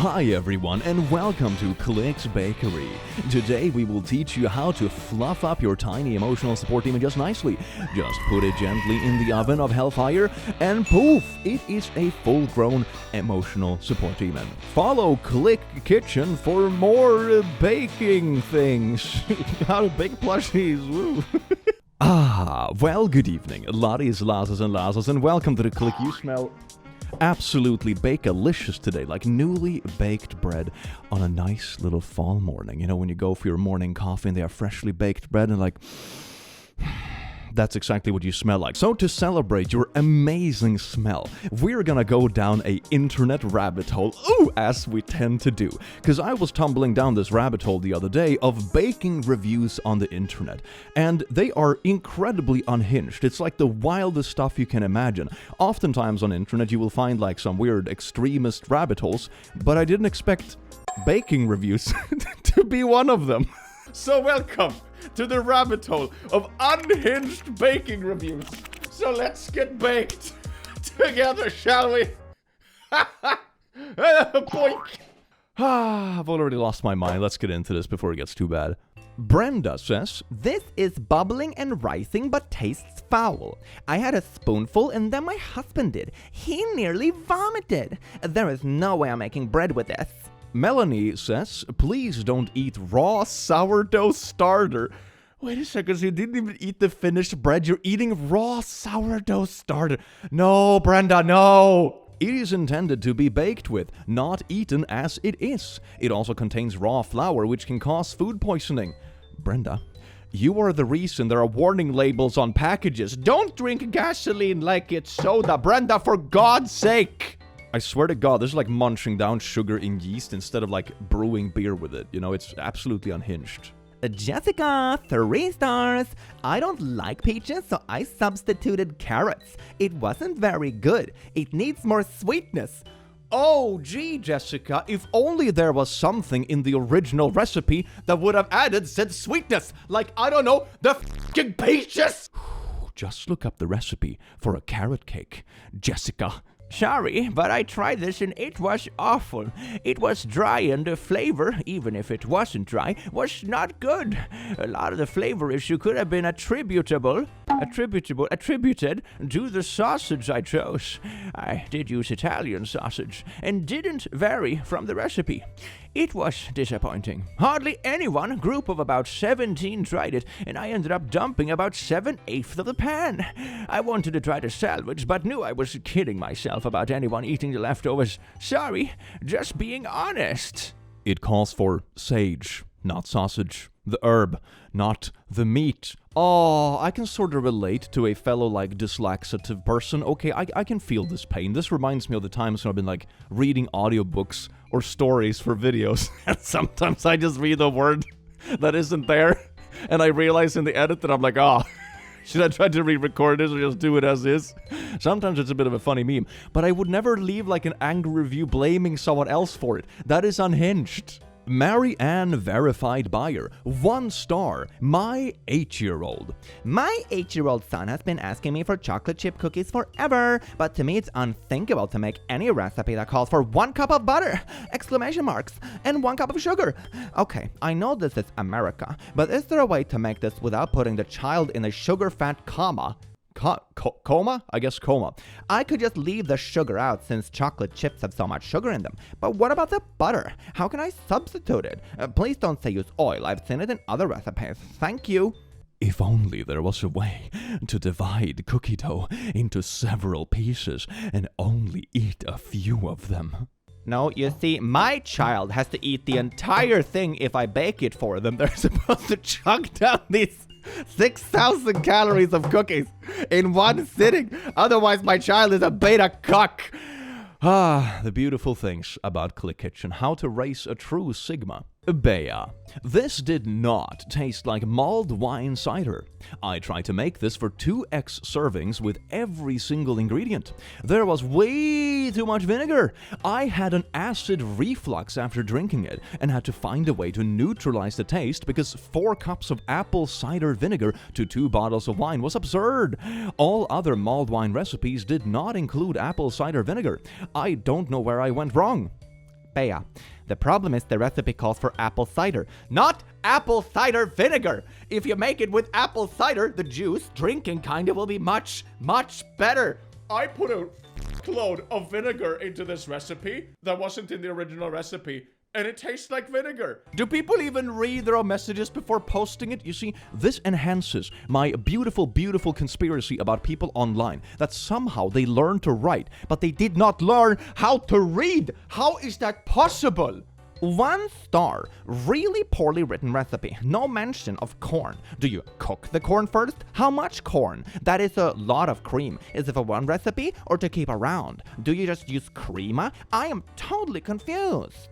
Hi everyone and welcome to Click's Bakery. Today we will teach you how to fluff up your tiny emotional support demon just nicely. Just put it gently in the oven of hellfire and poof, it is a full-grown emotional support demon. Follow Click Kitchen for more baking things. How to bake plushies, woo. Well, good evening, laddies, lasses and lasses, and welcome to the Click. You smell absolutely bake-alicious today, like newly baked bread on a nice little fall morning. You know, when you go for your morning coffee and they have freshly baked bread and like, that's exactly what you smell like. So to celebrate your amazing smell, we're gonna go down a internet rabbit hole, as we tend to do. Because I was tumbling down this rabbit hole the other day of baking reviews on the internet, and they are incredibly unhinged. It's like the wildest stuff you can imagine. Oftentimes on the internet you will find like some weird extremist rabbit holes, but I didn't expect baking reviews to be one of them. So welcome to the rabbit hole of unhinged baking reviews. So let's get baked together, shall we? Boink. I've already lost my mind. Let's get into this before it gets too bad. Brenda says, "This is bubbling and rising but tastes foul. I had a spoonful and then my husband did. He nearly vomited. There is no way I'm making bread with this." Melanie says, "Please don't eat raw sourdough starter." Wait a second, so you didn't even eat the finished bread, you're eating raw sourdough starter. No, Brenda, no! It is intended to be baked with, not eaten as it is. It also contains raw flour, which can cause food poisoning. Brenda, you are the reason there are warning labels on packages. Don't drink gasoline like it's soda, Brenda, for God's sake! I swear to God, this is like munching down sugar in yeast instead of like brewing beer with it. You know, it's absolutely unhinged. Jessica, 3 stars. I don't like peaches, so I substituted carrots. It wasn't very good. It needs more sweetness. Oh, gee, Jessica, if only there was something in the original recipe that would have added said sweetness. Like, I don't know, the f***ing peaches! Just look up the recipe for a carrot cake, Jessica. Sorry, but I tried this and it was awful. It was dry and the flavor, even if it wasn't dry, was not good. A lot of the flavor issue could have been attributed to the sausage I chose. I did use Italian sausage and didn't vary from the recipe. It was disappointing. Hardly anyone, a group of about 17, tried it, and I ended up dumping about 7/8 of the pan. I wanted to try to salvage, but knew I was kidding myself about anyone eating the leftovers. Sorry, just being honest. It calls for sage, not sausage. The herb, not the meat. Oh, I can sort of relate to a fellow, like, dyslexic person. Okay, I can feel this pain. This reminds me of the times when I've been, like, reading audiobooks or stories for videos. And sometimes I just read a word that isn't there. And I realize in the edit that I'm like, should I try to re-record this or just do it as is? Sometimes it's a bit of a funny meme. But I would never leave, like, an angry review blaming someone else for it. That is unhinged. Mary Ann verified buyer, 1 star, my 8-year-old. My 8-year-old son has been asking me for chocolate chip cookies forever, but to me it's unthinkable to make any recipe that calls for 1 cup of butter, ! And 1 cup of sugar. Okay, I know this is America, but is there a way to make this without putting the child in a sugar-fat coma? Coma? I guess coma. I could just leave the sugar out since chocolate chips have so much sugar in them. But what about the butter? How can I substitute it? Please don't say use oil. I've seen it in other recipes. Thank you. If only there was a way to divide cookie dough into several pieces and only eat a few of them. No, you see, my child has to eat the entire thing if I bake it for them. They're supposed to chug down these 6,000 calories of cookies in one sitting. Otherwise, my child is a beta cuck. The beautiful things about Click Kitchen. How to raise a true Sigma. Bea. This did not taste like mulled wine cider. I tried to make this for 2x servings with every single ingredient. There was way too much vinegar. I had an acid reflux after drinking it and had to find a way to neutralize the taste because 4 cups of apple cider vinegar to 2 bottles of wine was absurd. All other mulled wine recipes did not include apple cider vinegar. I don't know where I went wrong. Bea. The problem is the recipe calls for apple cider, not apple cider vinegar. If you make it with apple cider, the juice, drinking kinda, will be much, much better. I put a load of vinegar into this recipe that wasn't in the original recipe, and it tastes like vinegar. Do people even read their own messages before posting it? You see, this enhances my beautiful, beautiful conspiracy about people online, that somehow they learn to write, but they did not learn how to read. How is that possible? 1 star. Really poorly written recipe. No mention of corn. Do you cook the corn first? How much corn? That is a lot of cream. Is it for one recipe or to keep around? Do you just use crema? I am totally confused.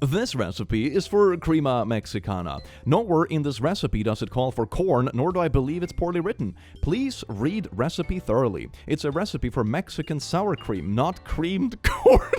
This recipe is for crema mexicana. Nowhere in this recipe does it call for corn, nor do I believe it's poorly written. Please read recipe thoroughly. It's a recipe for Mexican sour cream, not creamed corn.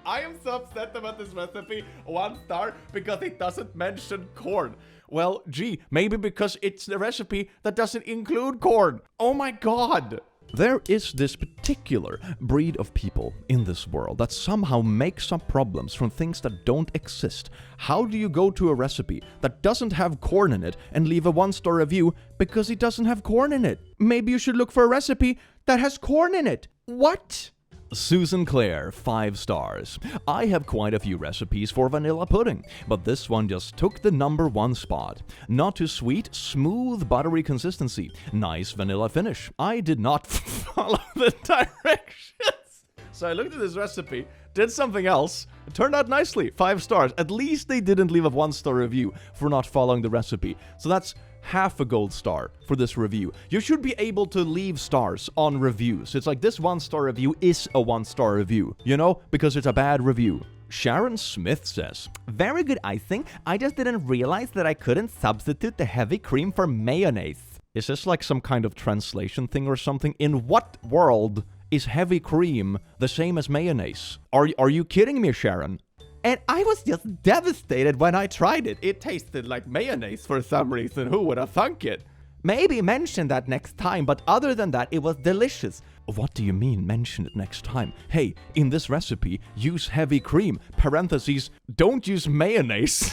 I am so upset about this recipe, 1 star, because it doesn't mention corn. Well, gee, maybe because it's a recipe that doesn't include corn. Oh my god. There is this particular breed of people in this world that somehow makes up problems from things that don't exist. How do you go to a recipe that doesn't have corn in it and leave a 1-star review because it doesn't have corn in it? Maybe you should look for a recipe that has corn in it. What? Susan Clare, 5 stars. I have quite a few recipes for vanilla pudding, but this one just took the number 1 spot. Not too sweet, smooth, buttery consistency. Nice vanilla finish. I did not follow the directions. So I looked at this recipe, did something else, it turned out nicely, 5 stars. At least they didn't leave a 1-star review for not following the recipe. So that's half a gold star for this review. You should be able to leave stars on reviews. It's like this 1-star review is a 1-star review, you know, because it's a bad review. Sharon Smith says, very good icing. I just didn't realize that I couldn't substitute the heavy cream for mayonnaise. Is this like some kind of translation thing or something? In what world is heavy cream the same as mayonnaise? Are you kidding me, Sharon? And I was just devastated when I tried it. It tasted like mayonnaise for some reason. Who would have thunk it? Maybe mention that next time, but other than that, it was delicious. What do you mean, mention it next time? Hey, in this recipe, use heavy cream. Parentheses, don't use mayonnaise.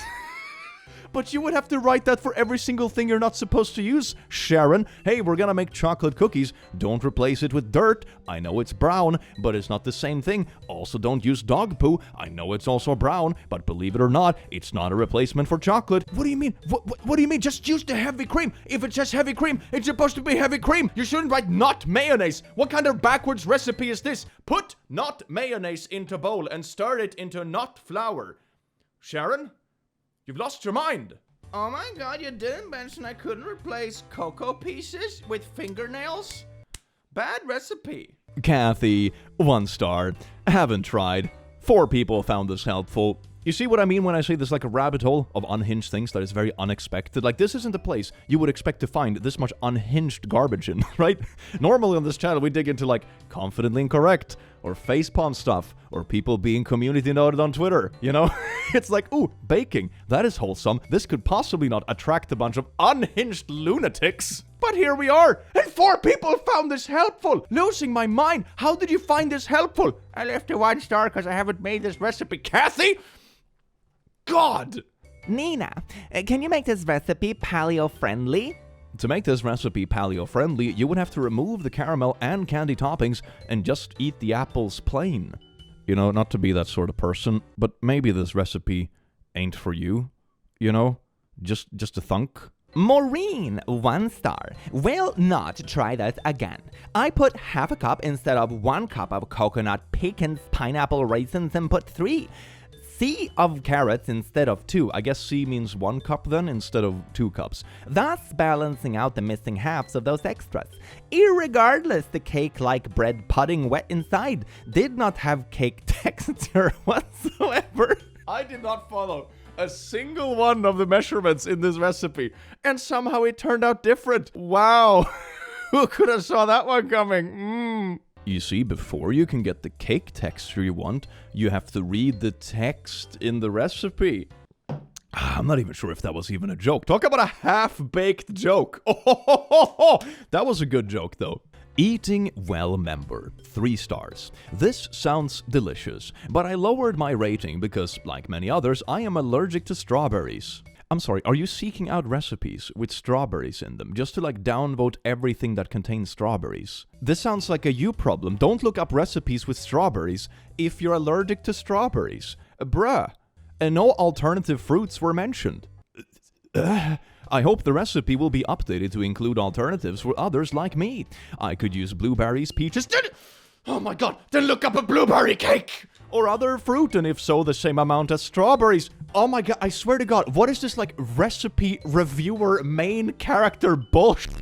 But you would have to write that for every single thing you're not supposed to use, Sharon. Hey, we're gonna make chocolate cookies. Don't replace it with dirt. I know it's brown, but it's not the same thing. Also, don't use dog poo. I know it's also brown, but believe it or not, it's not a replacement for chocolate. What do you mean? What do you mean? Just use the heavy cream. If it says heavy cream, it's supposed to be heavy cream. You shouldn't write not mayonnaise. What kind of backwards recipe is this? Put not mayonnaise into bowl and stir it into not flour. Sharon? You've lost your mind. Oh my god, you didn't mention I couldn't replace cocoa pieces with fingernails? Bad recipe. Kathy, 1 star. Haven't tried. 4 people found this helpful. You see what I mean when I say there's like a rabbit hole of unhinged things that is very unexpected? Like, this isn't a place you would expect to find this much unhinged garbage in, right? Normally on this channel, we dig into like confidently incorrect or facepalm stuff or people being community noted on Twitter, you know? It's like, ooh, baking. That is wholesome. This could possibly not attract a bunch of unhinged lunatics. But here we are, and 4 people found this helpful. Losing my mind. How did you find this helpful? I left a 1 star because I haven't made this recipe. Kathy? God! Nina, can you make this recipe paleo-friendly? To make this recipe paleo-friendly, you would have to remove the caramel and candy toppings and just eat the apples plain. You know, not to be that sort of person, but maybe this recipe ain't for you. You know? Just a thunk. Maureen, 1 star. Will not try that again. I put half a cup instead of 1 cup of coconut, pecans, pineapple, raisins, and put 3 C of carrots instead of 2. I guess C means 1 cup then instead of 2 cups. Thus balancing out the missing halves of those extras. Irregardless, the cake, like bread pudding wet inside, did not have cake texture whatsoever. I did not follow a single one of the measurements in this recipe, and somehow it turned out different. Wow. Who could have saw that one coming? You see, before you can get the cake texture you want, you have to read the text in the recipe. I'm not even sure if that was even a joke. Talk about a half-baked joke. Oh, that was a good joke, though. Eating well member, 3 stars. This sounds delicious, but I lowered my rating because, like many others, I am allergic to strawberries. I'm sorry, are you seeking out recipes with strawberries in them just to downvote everything that contains strawberries? This sounds like a you problem. Don't look up recipes with strawberries if you're allergic to strawberries. Bruh. And no alternative fruits were mentioned. I hope the recipe will be updated to include alternatives for others like me. I could use blueberries, peaches, oh my god, then look up a blueberry cake! Or other fruit, and if so, the same amount as strawberries. Oh my god, I swear to god, what is this recipe reviewer main character bullshit?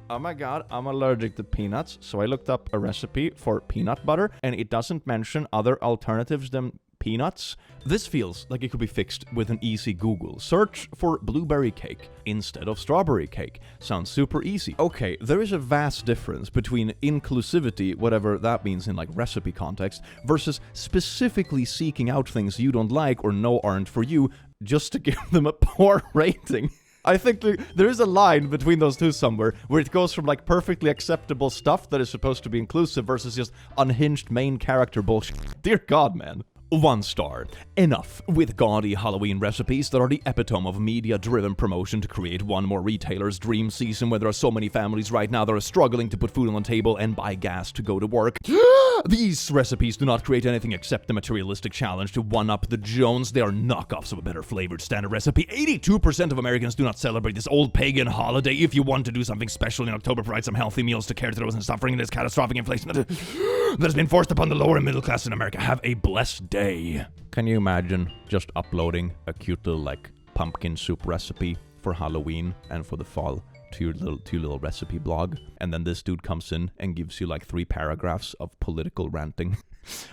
Oh my god, I'm allergic to peanuts, so I looked up a recipe for peanut butter, and it doesn't mention other alternatives than peanuts. This feels like it could be fixed with an easy Google. Search for blueberry cake instead of strawberry cake. Sounds super easy. Okay, there is a vast difference between inclusivity, whatever that means in recipe context, versus specifically seeking out things you don't like or know aren't for you just to give them a poor rating. I think there is a line between those two somewhere where it goes from perfectly acceptable stuff that is supposed to be inclusive versus just unhinged main character bullshit. Dear God, man. 1 star. Enough with gaudy Halloween recipes that are the epitome of media-driven promotion to create one more retailer's dream season where there are so many families right now that are struggling to put food on the table and buy gas to go to work. These recipes do not create anything except the materialistic challenge to one-up the Jones. They are knockoffs of a better flavored standard recipe. 82% of Americans do not celebrate this old pagan holiday. If you want to do something special in October, provide some healthy meals to care to those in suffering in this catastrophic inflation that has been forced upon the lower and middle class in America. Have a blessed day. Can you imagine just uploading a cute little pumpkin soup recipe for Halloween and for the fall to your little recipe blog, and then this dude comes in and gives you 3 paragraphs of political ranting?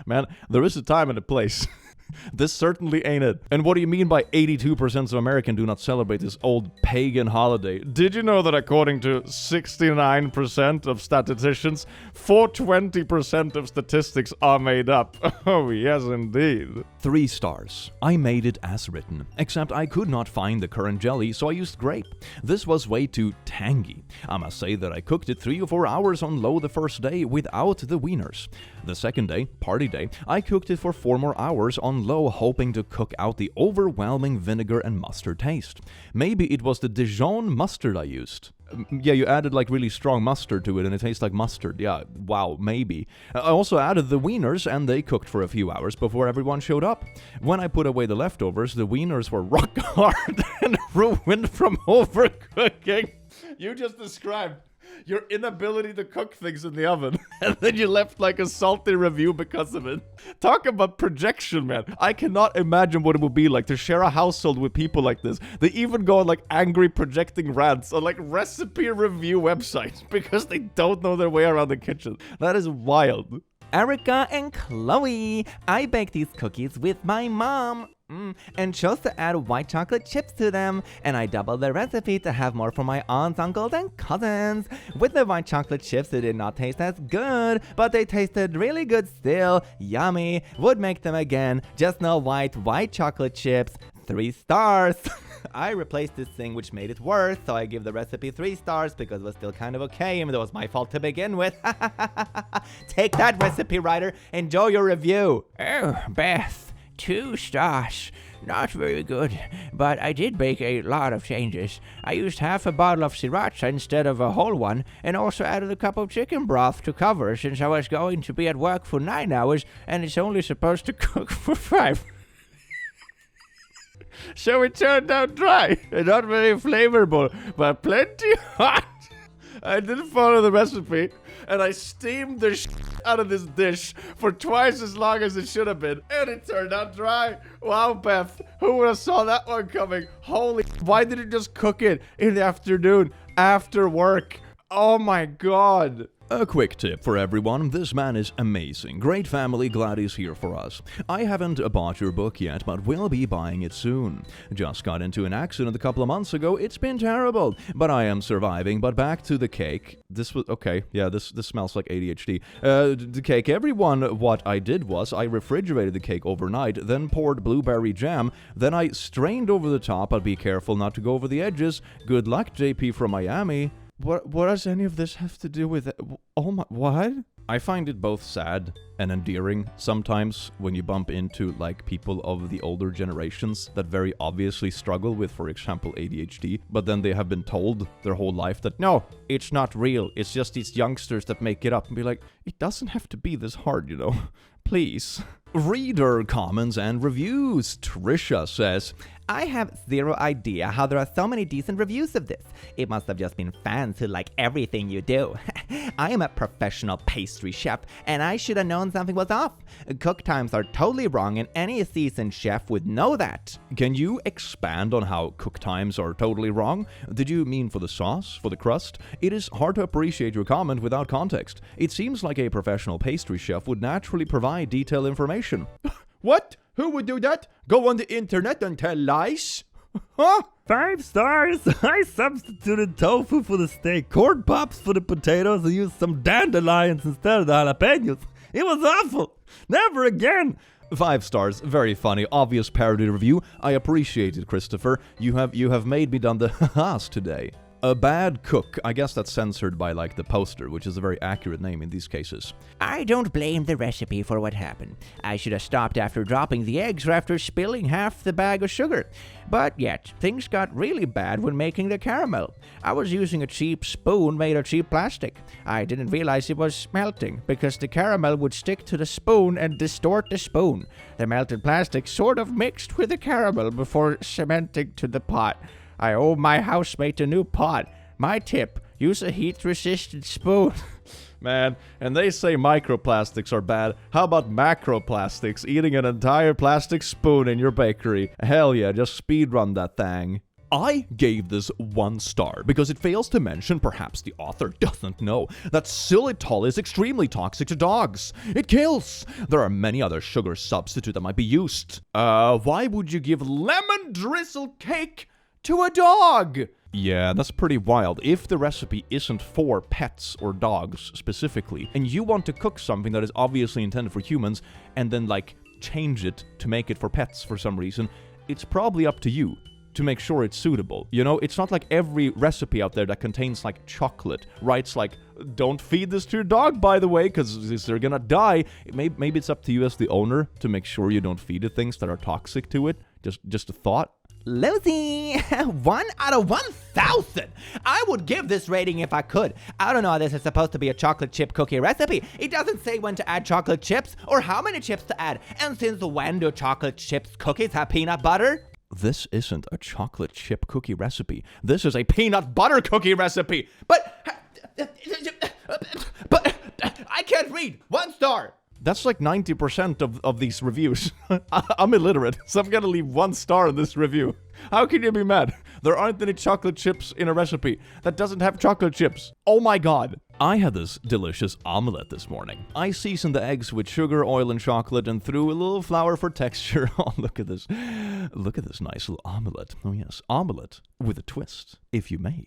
Man, there is a time and a place. This certainly ain't it. And what do you mean by 82% of Americans do not celebrate this old pagan holiday? Did you know that according to 69% of statisticians, 420% of statistics are made up? Oh, yes, indeed. 3 stars. I made it as written, except I could not find the currant jelly, so I used grape. This was way too tangy. I must say that I cooked it 3 or 4 hours on low the first day without the wieners. The second day, party day, I cooked it for 4 more hours on low, hoping to cook out the overwhelming vinegar and mustard taste. Maybe it was the Dijon mustard I used. Yeah, you added really strong mustard to it and it tastes like mustard. Yeah, wow, maybe. I also added the wieners and they cooked for a few hours before everyone showed up. When I put away the leftovers, the wieners were rock hard and ruined from overcooking. You just described your inability to cook things in the oven, and then you left a salty review because of it. Talk about projection, man. I cannot imagine what it would be like to share a household with people like this. They even go on angry projecting rants on recipe review websites because they don't know their way around the kitchen. That is wild. Erica and Chloe, I baked these cookies with my mom. And chose to add white chocolate chips to them, and I doubled the recipe to have more for my aunts, uncles, and cousins. With the white chocolate chips, they did not taste as good, but they tasted really good still. Yummy. Would make them again. Just no white chocolate chips. 3 stars. I replaced this thing, which made it worse, so I give the recipe 3 stars because it was still kind of okay, even though it was my fault to begin with. Take that, recipe writer. Enjoy your review. Oh, Beth. 2 stars. Not very good, but I did make a lot of changes. I used half a bottle of sriracha instead of a whole one, and also added a cup of chicken broth to cover since I was going to be at work for 9 hours, and it's only supposed to cook for 5. So it turned out dry, and not very flavorful, but plenty hot. I didn't follow the recipe, and I steamed the shit out of this dish for twice as long as it should have been, and it turned out dry. Wow, Beth, who would have saw that one coming? Holy, why did you just cook it in the afternoon after work? Oh my god. A quick tip for everyone, this man is amazing. Great family, glad he's here for us. I haven't bought your book yet, but will be buying it soon. Just got into an accident a couple of months ago, it's been terrible, but I am surviving. But back to the cake. This was, okay, yeah, this smells like ADHD. The cake, everyone, what I did was, I refrigerated the cake overnight, then poured blueberry jam, then I strained over the top, but be careful not to go over the edges. Good luck, JP from Miami. What does any of this have to do with it? Oh my, what? I find it both sad and endearing sometimes when you bump into like people of the older generations that very obviously struggle with, for example, ADHD, but then they have been told their whole life that no, it's not real, it's just these youngsters that make it up, and be like, it doesn't have to be this hard, you know, please. Reader comments and reviews. Trisha says, I have zero idea how there are so many decent reviews of this. It must have just been fans who like everything you do. I am a professional pastry chef, and I should have known something was off. Cook times are totally wrong, and any seasoned chef would know that. Can you expand on how cook times are totally wrong? Did you mean for the sauce, for the crust? It is hard to appreciate your comment without context. It seems like a professional pastry chef would naturally provide detailed information. What? Who would do that? Go on the internet and tell lies? Huh? 5 stars! I substituted tofu for the steak, corn pops for the potatoes, and used some dandelions instead of the jalapenos. It was awful! Never again! 5 stars, very funny, obvious parody review. I appreciate it, Christopher. You have made me done the ha-has today. A bad cook. I guess that's censored by like the poster, which is a very accurate name in these cases. I don't blame the recipe for what happened. I should have stopped after dropping the eggs or after spilling half the bag of sugar. But yet, things got really bad when making the caramel. I was using a cheap spoon made of cheap plastic. I didn't realize it was melting because the caramel would stick to the spoon and distort the spoon. The melted plastic sort of mixed with the caramel before cementing to the pot. I owe my housemate a new pot. My tip, use a heat-resistant spoon. Man, and they say microplastics are bad. How about macroplastics? Eating an entire plastic spoon in your bakery. Hell yeah, just speedrun that thing. I gave this 1 star because it fails to mention, perhaps the author doesn't know, that xylitol is extremely toxic to dogs. It kills. There are many other sugar substitutes that might be used. Why would you give lemon drizzle cake to a dog? Yeah, that's pretty wild. If the recipe isn't for pets or dogs specifically, and you want to cook something that is obviously intended for humans, and then like change it to make it for pets for some reason, it's probably up to you to make sure it's suitable. You know, it's not like every recipe out there that contains like chocolate writes like, don't feed this to your dog, by the way, because they're gonna die. Maybe it's up to you as the owner to make sure you don't feed it things that are toxic to it. Just a thought. Lucy, 1 out of 1,000. I would give this rating if I could. I don't know how this is supposed to be a chocolate chip cookie recipe. It doesn't say when to add chocolate chips or how many chips to add. And since when do chocolate chips cookies have peanut butter? This isn't a chocolate chip cookie recipe. This is a peanut butter cookie recipe. But I can't read. 1 star. That's like 90% of these reviews. I'm illiterate, so I'm gonna leave 1 star in this review. How can you be mad? There aren't any chocolate chips in a recipe that doesn't have chocolate chips. Oh my god. I had this delicious omelette this morning. I seasoned the eggs with sugar, oil, and chocolate and threw a little flour for texture. Oh, look at this. Look at this nice little omelette. Oh yes, omelette with a twist, if you may.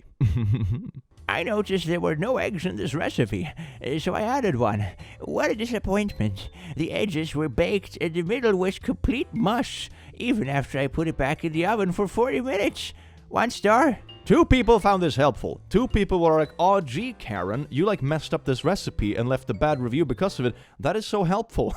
I noticed there were no eggs in this recipe, so I added one. What a disappointment. The edges were baked and the middle was complete mush, even after I put it back in the oven for 40 minutes. 1 star. 2 people found this helpful. 2 people were like, oh gee, Karen, you like messed up this recipe and left a bad review because of it. That is so helpful.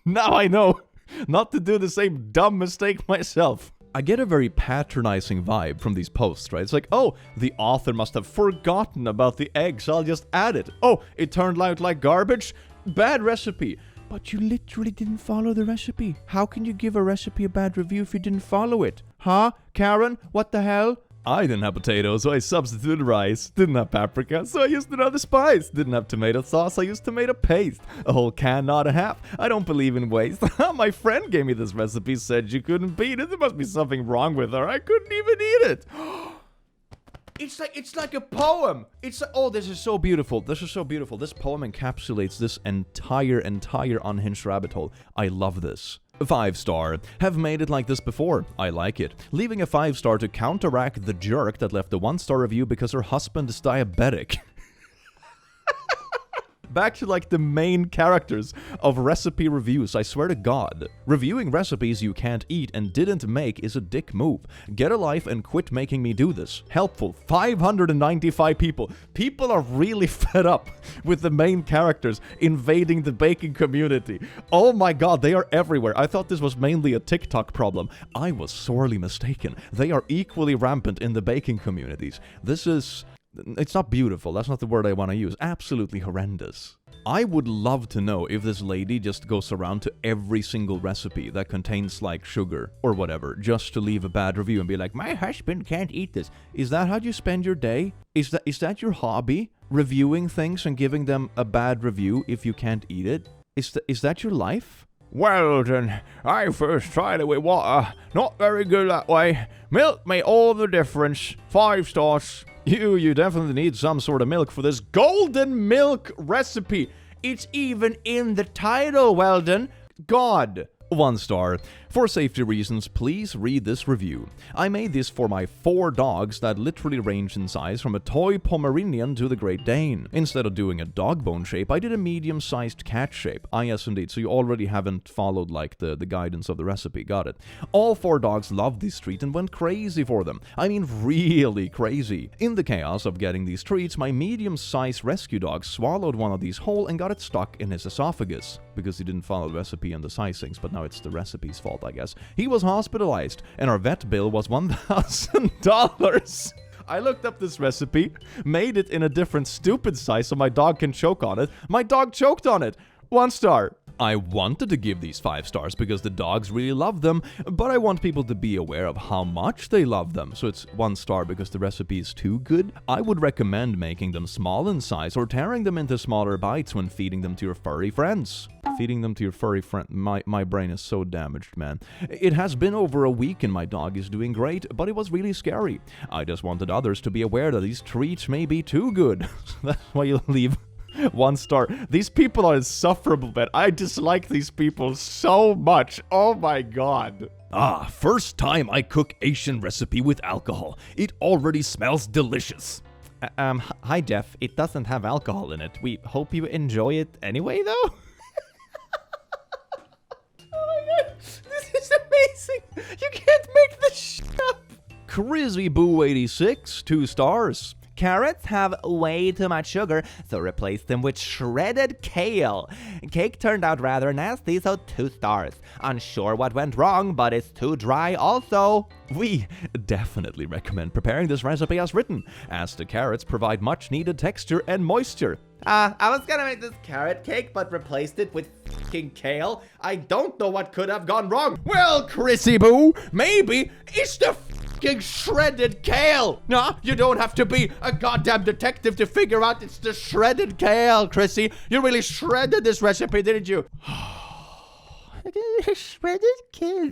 Now I know not to do the same dumb mistake myself. I get a very patronizing vibe from these posts, right? It's like, oh, the author must have forgotten about the eggs, I'll just add it. Oh, it turned out like garbage? Bad recipe. But you literally didn't follow the recipe. How can you give a recipe a bad review if you didn't follow it? Huh? Karen, what the hell? I didn't have potatoes, so I substituted rice. Didn't have paprika, so I used another spice. Didn't have tomato sauce, I used tomato paste. A whole can, not a half. I don't believe in waste. My friend gave me this recipe, said you couldn't beat it. There must be something wrong with her. I couldn't even eat it. It's like a poem. It's like, oh, this is so beautiful. This is so beautiful. This poem encapsulates this entire unhinged rabbit hole. I love this. 5 star. Have made it like this before. I like it. Leaving a 5 star to counteract the jerk that left a 1 star review because her husband is diabetic. back to like the main characters of recipe reviews. I swear to God. Reviewing recipes you can't eat and didn't make is a dick move. Get a life and quit making me do this. Helpful. 595 people. People are really fed up with the main characters invading the baking community. Oh my God, they are everywhere. I thought this was mainly a TikTok problem. I was sorely mistaken. They are equally rampant in the baking communities. This is... It's not beautiful, that's not the word I want to use. Absolutely horrendous. I would love to know if this lady just goes around to every single recipe that contains like sugar or whatever, just to leave a bad review and be like, my husband can't eat this. Is that how you spend your day? Is that your hobby? Reviewing things and giving them a bad review if you can't eat it? Is that your life? Well then, I first tried it with water. Not very good that way. Milk made all the difference. 5 stars. You definitely need some sort of milk for this golden milk recipe. It's even in the title, Weldon. God. 1 star. For safety reasons, please read this review. I made this for my 4 dogs that literally range in size from a toy Pomeranian to the Great Dane. Instead of doing a dog bone shape, I did a medium-sized cat shape. Ah, yes, indeed. So you already haven't followed, like, the guidance of the recipe. Got it. All 4 dogs loved this treat and went crazy for them. I mean, really crazy. In the chaos of getting these treats, my medium-sized rescue dog swallowed one of these whole and got it stuck in his esophagus. Because he didn't follow the recipe and the sizings, but now it's the recipe's fault, I guess. He was hospitalized, and our vet bill was $1,000. I looked up this recipe, made it in a different stupid size so my dog can choke on it. My dog choked on it. 1 star. I wanted to give these 5 stars because the dogs really love them, but I want people to be aware of how much they love them, so it's 1 star because the recipe is too good. I would recommend making them small in size or tearing them into smaller bites when feeding them to your furry friends. Feeding them to your furry friend. My brain is so damaged, man. It has been over a week and my dog is doing great, but it was really scary. I just wanted others to be aware that these treats may be too good. That's why you leave 1 star. These people are insufferable, man. I dislike these people so much. Oh my God. First time I cook Asian recipe with alcohol. It already smells delicious. Hi Jeff. It doesn't have alcohol in it. We hope you enjoy it anyway, though. Oh my God. This is amazing. You can't make this shit up. Crazy Boo 86, 2 stars. Carrots have way too much sugar, so replace them with shredded kale. Cake turned out rather nasty, so 2 stars. Unsure what went wrong, but it's too dry also. We definitely recommend preparing this recipe as written, as the carrots provide much needed texture and moisture. I was gonna make this carrot cake, but replaced it with fucking kale. I don't know what could have gone wrong. Well, Chrissy Boo, maybe it's the fucking shredded kale. No, you don't have to be a goddamn detective to figure out it's the shredded kale, Chrissy. You really shredded this recipe, didn't you? Shredded kale.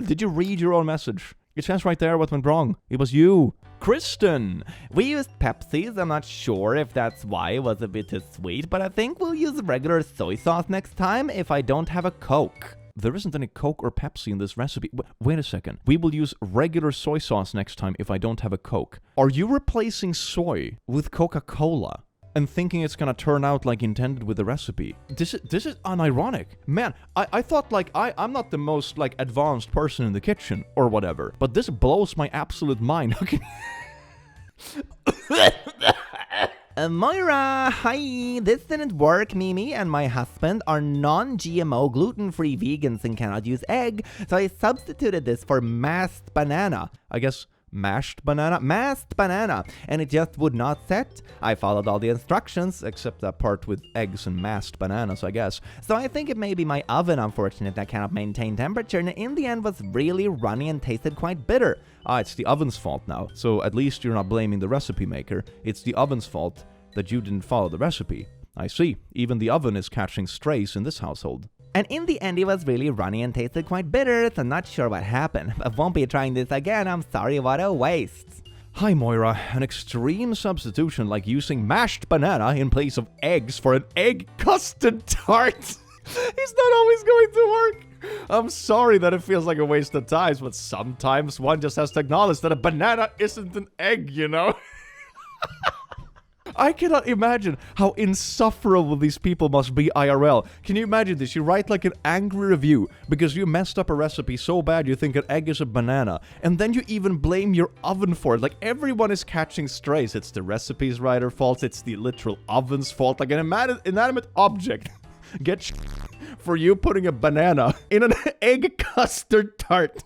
Did you read your own message? It says right there what went wrong. It was you. Kristen. We used Pepsi's. I'm not sure if that's why it was a bit too sweet, but I think we'll use regular soy sauce next time if I don't have a Coke. There isn't any Coke or Pepsi in this recipe. Wait a second. We will use regular soy sauce next time if I don't have a Coke. Are you replacing soy with Coca-Cola and thinking it's gonna turn out like intended with the recipe? This is unironic. Man, I thought like I'm not the most like advanced person in the kitchen or whatever, but this blows my absolute mind. Okay. Moira, hi! This didn't work. Mimi and my husband are non-GMO gluten-free vegans and cannot use egg, so I substituted this for mashed banana. I guess mashed banana, and it just would not set. I followed all the instructions, except that part with eggs and mashed bananas, I guess. So I think it may be my oven, unfortunately, that cannot maintain temperature, and in the end was really runny and tasted quite bitter. It's the oven's fault now. So at least you're not blaming the recipe maker. It's the oven's fault that you didn't follow the recipe. I see. Even the oven is catching strays in this household. And in the end, it was really runny and tasted quite bitter, so I'm not sure what happened. I won't be trying this again. I'm sorry, what a waste. Hi Moira, an extreme substitution like using mashed banana in place of eggs for an egg custard tart is not always going to work. I'm sorry that it feels like a waste of time, but sometimes one just has to acknowledge that a banana isn't an egg, you know? I cannot imagine how insufferable these people must be IRL. Can you imagine this? You write like an angry review because you messed up a recipe so bad you think an egg is a banana, and then you even blame your oven for it. Like, everyone is catching strays. It's the recipe's writer fault, it's the literal oven's fault. Like, an inanimate object gets for you putting a banana in an egg custard tart.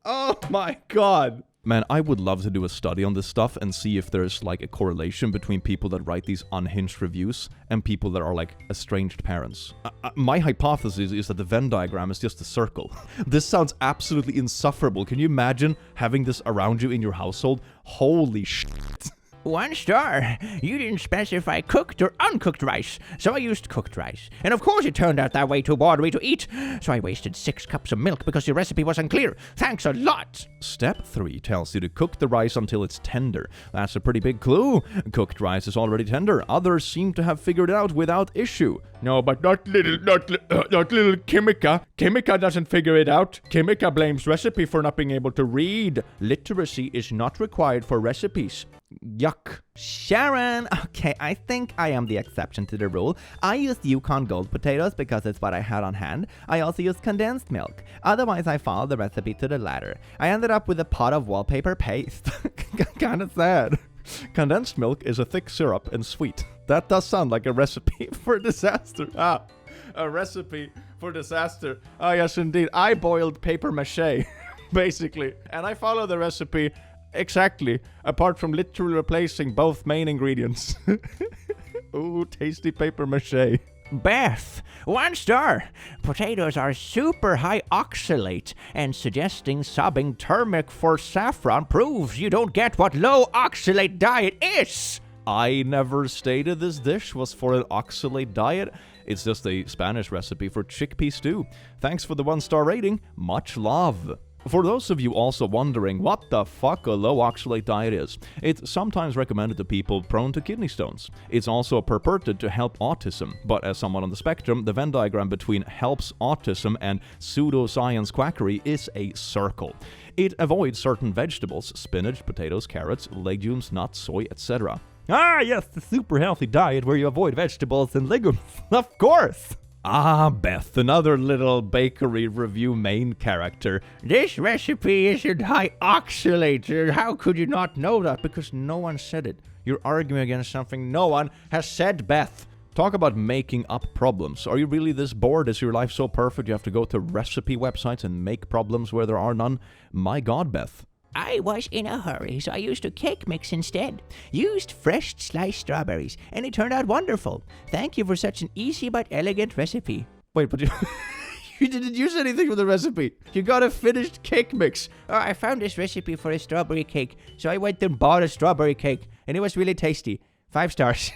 Oh my god. Man, I would love to do a study on this stuff and see if there's like a correlation between people that write these unhinged reviews and people that are like estranged parents. My hypothesis is that the Venn diagram is just a circle. This sounds absolutely insufferable. Can you imagine having this around you in your household? Holy shit. 1 star. You didn't specify cooked or uncooked rice, so I used cooked rice. And of course it turned out that way too watery to eat, so I wasted 6 cups of milk because your recipe was unclear. Thanks a lot. Step 3 tells you to cook the rice until it's tender. That's a pretty big clue. Cooked rice is already tender. Others seem to have figured it out without issue. No, but not little Kimika. Kimika doesn't figure it out. Kimika blames recipe for not being able to read. Literacy is not required for recipes. Yuck. Sharon! Okay, I think I am the exception to the rule. I used Yukon Gold potatoes because it's what I had on hand. I also used condensed milk. Otherwise, I followed the recipe to the letter. I ended up with a pot of wallpaper paste. Kinda sad. Condensed milk is a thick syrup and sweet. That does sound like a recipe for disaster. A recipe for disaster. Oh, yes, indeed. I boiled paper mache, basically. And I follow the recipe exactly, apart from literally replacing both main ingredients. Ooh, tasty paper mache. Beth, 1 star. Potatoes are super high oxalate, and suggesting subbing turmeric for saffron proves you don't get what low oxalate diet is. I never stated this dish was for an oxalate diet. It's just a Spanish recipe for chickpea stew. Thanks for the 1-star rating. Much love. For those of you also wondering what the fuck a low oxalate diet is, it's sometimes recommended to people prone to kidney stones. It's also purported to help autism, but as someone on the spectrum, the Venn diagram between helps autism and pseudoscience quackery is a circle. It avoids certain vegetables, spinach, potatoes, carrots, legumes, nuts, soy, etc. Ah, yes, the super healthy diet where you avoid vegetables and legumes. Of course! Ah, Beth, another little bakery review main character. This recipe isn't high oxalate. How could you not know that? Because no one said it. You're arguing against something no one has said, Beth. Talk about making up problems. Are you really this bored? Is your life so perfect you have to go to recipe websites and make problems where there are none? My god, Beth. I was in a hurry, so I used a cake mix instead. Used fresh sliced strawberries, and it turned out wonderful. Thank you for such an easy but elegant recipe. Wait, but you didn't use anything with the recipe. You got a finished cake mix. I found this recipe for a strawberry cake, so I went and bought a strawberry cake, and it was really tasty. 5 stars.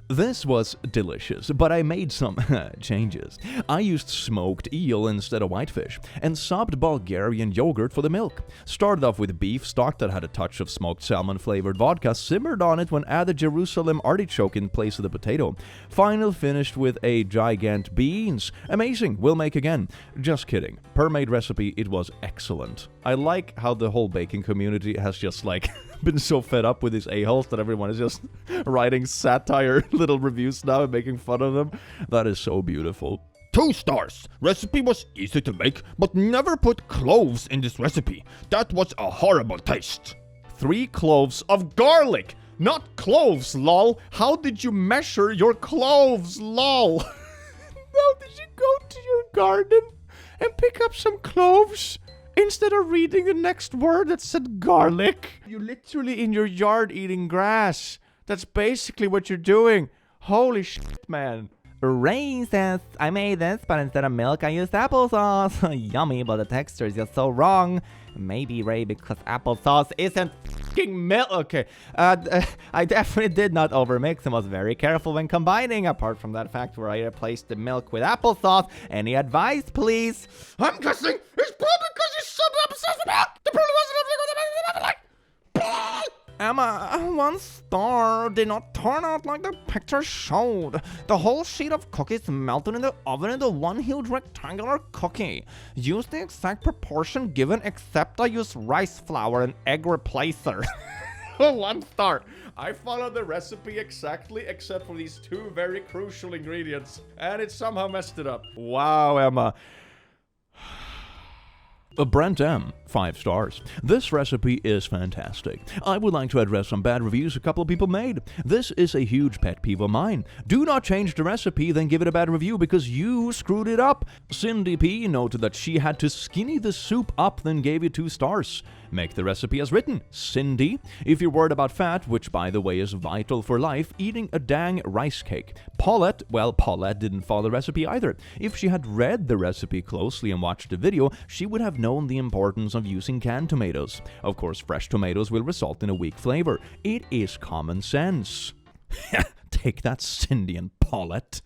This was delicious, but I made some changes. I used smoked eel instead of whitefish, and subbed Bulgarian yogurt for the milk. Started off with beef stock that had a touch of smoked salmon-flavored vodka, simmered on it when added Jerusalem artichoke in place of the potato. Final finished with a gigant beans. Amazing, we'll make again. Just kidding. Per made recipe, it was excellent. I like how the whole baking community has just like been so fed up with these a-holes that everyone is just writing satire little reviews now and making fun of them. That is so beautiful. 2 stars. Recipe was easy to make, but never put cloves in this recipe. That was a horrible taste. 3 cloves of garlic, not cloves, lol. How did you measure your cloves, lol? Now did you go to your garden and pick up some cloves? Instead of reading the next word that said garlic. You're literally in your yard eating grass. That's basically what you're doing. Holy shit, man. Ray says, I made this, but instead of milk, I used applesauce. Yummy, but the texture is just so wrong. Maybe, Ray, because applesauce isn't fucking milk. Okay, I definitely did not overmix and was very careful when combining, apart from that fact where I replaced the milk with applesauce. Any advice, please? I'm guessing it's probably because you subbed applesauce with milk. The problem wasn't everything like. Emma, 1 star did not turn out like the picture showed. The whole sheet of cookies melted in the oven into one huge rectangular cookie. Use the exact proportion given, except I used rice flour and egg replacer. 1 star. I followed the recipe exactly except for these 2 very crucial ingredients, and it somehow messed it up. Wow, Emma. Brent M, 5 stars. This recipe is fantastic. I would like to address some bad reviews a couple of people made. This is a huge pet peeve of mine. Do not change the recipe, then give it a bad review because you screwed it up. Cindy P noted that she had to skinny the soup up, then gave it 2 stars. Make the recipe as written. Cindy, if you're worried about fat, which by the way is vital for life, eating a dang rice cake. Paulette, well, Paulette didn't follow the recipe either. If she had read the recipe closely and watched the video, she would have known the importance of using canned tomatoes. Of course, fresh tomatoes will result in a weak flavor. It is common sense. Take that, Cindy and Paulette.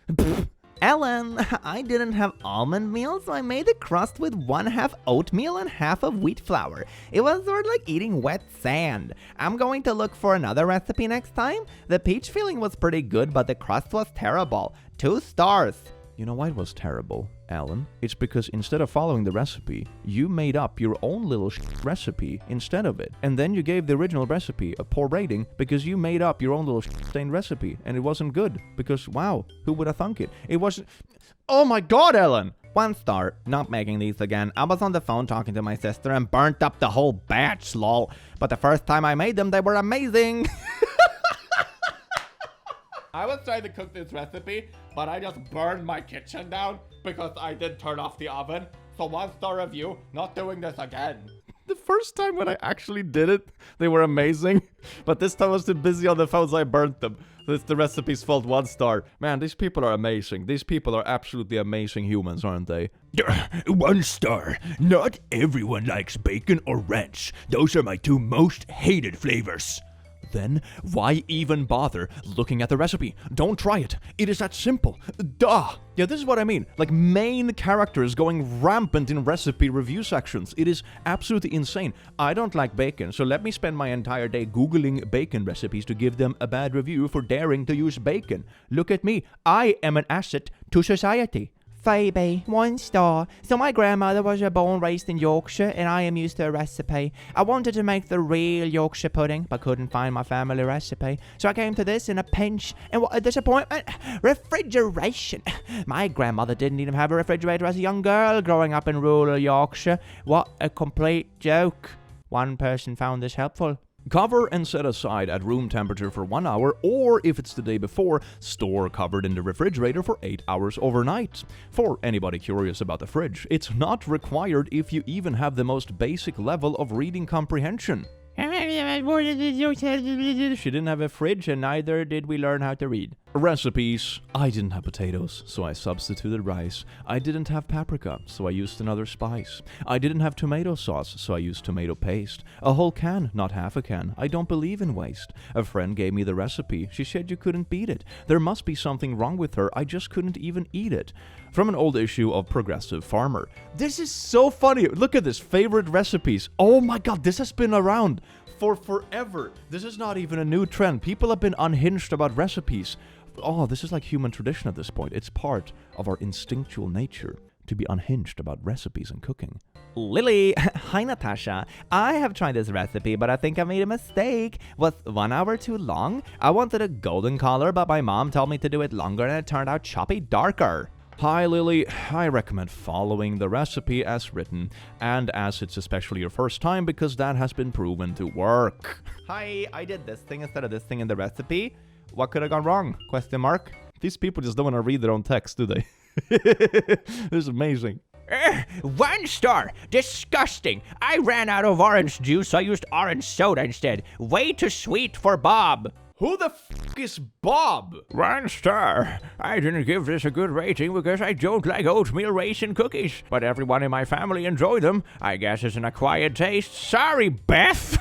Ellen, I didn't have almond meal, so I made the crust with 1/2 oatmeal and half of wheat flour. It was sort of like eating wet sand. I'm going to look for another recipe next time. The peach filling was pretty good, but the crust was terrible. 2 stars. You know why it was terrible, Alan? It's because instead of following the recipe, you made up your own little recipe instead of it. And then you gave the original recipe a poor rating because you made up your own little stained recipe. And it wasn't good because, wow, who would have thunk it? It wasn't... Oh my god, Ellen! 1 star. Not making these again. I was on the phone talking to my sister and burnt up the whole batch, lol. But the first time I made them, they were amazing. I was trying to cook this recipe, but I just burned my kitchen down because I didn't turn off the oven. So 1 star review, not doing this again. The first time when I actually did it, they were amazing. But this time I was too busy on the phone, so I burnt them. It's the recipe's fault, 1 star. Man, these people are amazing. These people are absolutely amazing humans, aren't they? 1 star. Not everyone likes bacon or ranch. Those are my 2 most hated flavors. Then, why even bother looking at the recipe? Don't try it. It is that simple. Duh! Yeah, this is what I mean. Like, main characters going rampant in recipe review sections. It is absolutely insane. I don't like bacon, so let me spend my entire day Googling bacon recipes to give them a bad review for daring to use bacon. Look at me. I am an asset to society. Phoebe, 1 star. So my grandmother was born and raised in Yorkshire, and I am used to a recipe. I wanted to make the real Yorkshire pudding, but couldn't find my family recipe. So I came to this in a pinch, and what a disappointment. Refrigeration. My grandmother didn't even have a refrigerator as a young girl growing up in rural Yorkshire. What a complete joke. 1 person found this helpful. Cover and set aside at room temperature for 1 hour, or if it's the day before, store covered in the refrigerator for 8 hours overnight. For anybody curious about the fridge, it's not required if you even have the most basic level of reading comprehension. She didn't have a fridge, and neither did we learn how to read. Recipes. I didn't have potatoes, so I substituted rice. I didn't have paprika, so I used another spice. I didn't have tomato sauce, so I used tomato paste. A whole can, not half a can. I don't believe in waste. A friend gave me the recipe. She said you couldn't beat it. There must be something wrong with her. I just couldn't even eat it. From an old issue of Progressive Farmer. This is so funny. Look at this. Favorite recipes. Oh my god, this has been around for forever. This is not even a new trend. People have been unhinged about recipes. Oh, this is like human tradition at this point. It's part of our instinctual nature to be unhinged about recipes and cooking. Lily, hi Natasha. I have tried this recipe, but I think I made a mistake. Was 1 hour too long? I wanted a golden color, but my mom told me to do it longer and it turned out choppy darker. Hi Lily, I recommend following the recipe as written, and as it's especially your first time because that has been proven to work. Hi, I did this thing instead of this thing in the recipe. What could have gone wrong? Question mark. These people just don't want to read their own text, do they? This is amazing. 1 star. Disgusting. I ran out of orange juice, so I used orange soda instead. Way too sweet for Bob. Who the f*** is Bob? 1 star. I didn't give this a good rating because I don't like oatmeal raisin cookies, but everyone in my family enjoyed them. I guess it's an acquired taste. Sorry, Beth.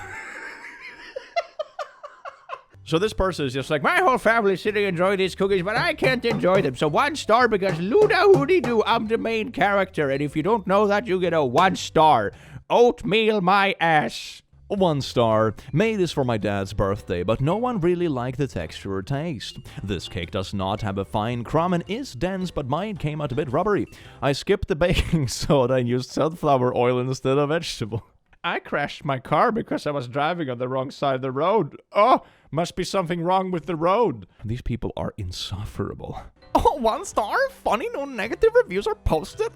So this person is just like, My whole family sitting enjoy these cookies, but I can't enjoy them. So 1 star because Luda Hoody Doo, I'm the main character. And if you don't know that, you get a 1 star. Oatmeal my ass. 1 star. Made this for my dad's birthday, but no one really liked the texture or taste. This cake does not have a fine crumb and is dense, but mine came out a bit rubbery. I skipped the baking soda and used sunflower oil instead of vegetable. I crashed my car because I was driving on the wrong side of the road. Oh, must be something wrong with the road. These people are insufferable. Oh, 1 star? Funny, no negative reviews are posted?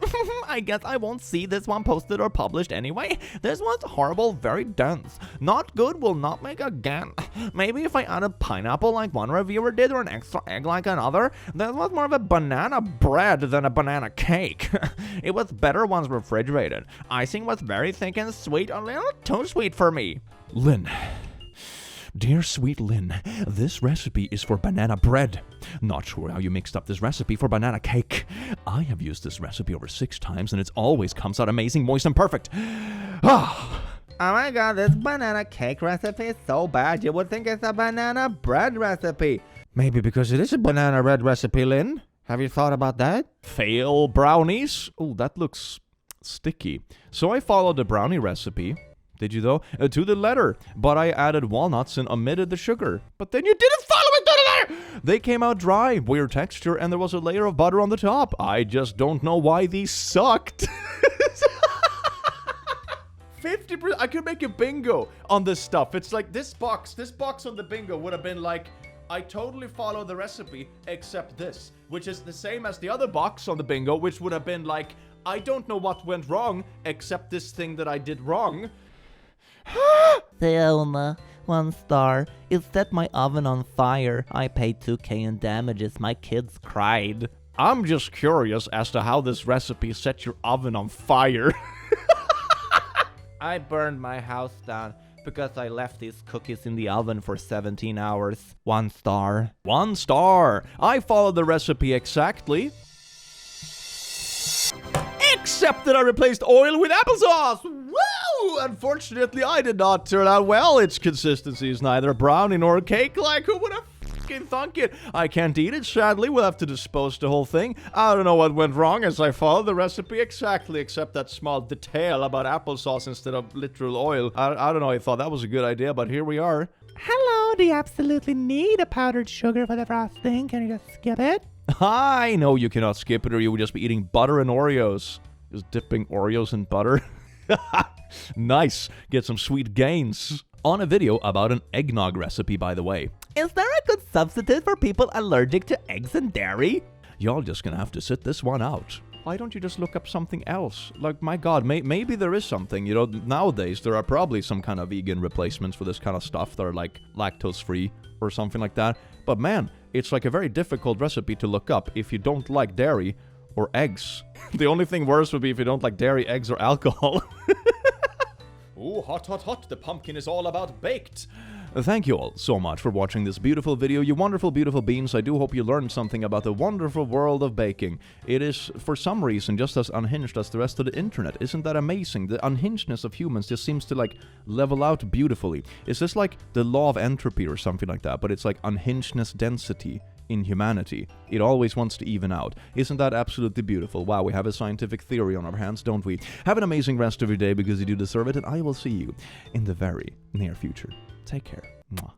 I guess I won't see this one posted or published anyway. This one's horrible, very dense. Not good, will not make again. Maybe if I add a pineapple like one reviewer did or an extra egg like another, this was more of a banana bread than a banana cake. It was better once refrigerated. Icing was very thick and sweet, a little too sweet for me. Lynn. Dear sweet Lynn, this recipe is for banana bread. Not sure how you mixed up this recipe for banana cake. I have used this recipe over 6 times and it always comes out amazing, moist, and perfect. Ah. Oh my god, this banana cake recipe is so bad, you would think it's a banana bread recipe. Maybe because it is a banana bread recipe, Lynn? Have you thought about that? Fail brownies? Oh, that looks sticky. So I followed the brownie recipe. Did you though? To the letter. But I added walnuts and omitted the sugar. But then you didn't follow it to the letter! They came out dry, weird texture, and there was a layer of butter on the top. I just don't know why these sucked. 50%. I could make a bingo on this stuff. It's like this box on the bingo would have been like, I totally follow the recipe except this, which is the same as the other box on the bingo, which would have been like, I don't know what went wrong except this thing that I did wrong. Selma, 1 star. It set my oven on fire. I paid 2K in damages. My kids cried. I'm just curious as to how this recipe set your oven on fire. I burned my house down because I left these cookies in the oven for 17 hours. 1 star. 1 star. I followed the recipe exactly. Except that I replaced oil with applesauce. Woo! Unfortunately, I did not turn out well. Its consistency is neither brownie nor cake-like. Who would have fucking thunk it? I can't eat it, sadly. We'll have to dispose the whole thing. I don't know what went wrong as I followed the recipe exactly, except that small detail about applesauce instead of literal oil. I don't know. I thought that was a good idea, but here we are. Hello, do you absolutely need a powdered sugar for the frosting? Can you just skip it? I know you cannot skip it or you would just be eating butter and Oreos. Just dipping Oreos in butter. Nice. Get some sweet gains. On a video about an eggnog recipe, by the way. Is there a good substitute for people allergic to eggs and dairy? Y'all just gonna have to sit this one out. Why don't you just look up something else? Like, my god, maybe there is something. You know, nowadays there are probably some kind of vegan replacements for this kind of stuff that are like lactose-free or something like that. But man, it's like a very difficult recipe to look up if you don't like dairy or eggs. The only thing worse would be if you don't like dairy, eggs, or alcohol. Ooh, hot, hot, hot. The pumpkin is all about baked. Thank you all so much for watching this beautiful video, you wonderful, beautiful beings. I do hope you learned something about the wonderful world of baking. It is, for some reason, just as unhinged as the rest of the internet. Isn't that amazing? The unhingedness of humans just seems to, like, level out beautifully. Is this like the law of entropy or something like that? But it's like unhingedness density in humanity. It always wants to even out. Isn't that absolutely beautiful? Wow, we have a scientific theory on our hands, don't we? Have an amazing rest of your day because you do deserve it, and I will see you in the very near future. Take care. Mwah.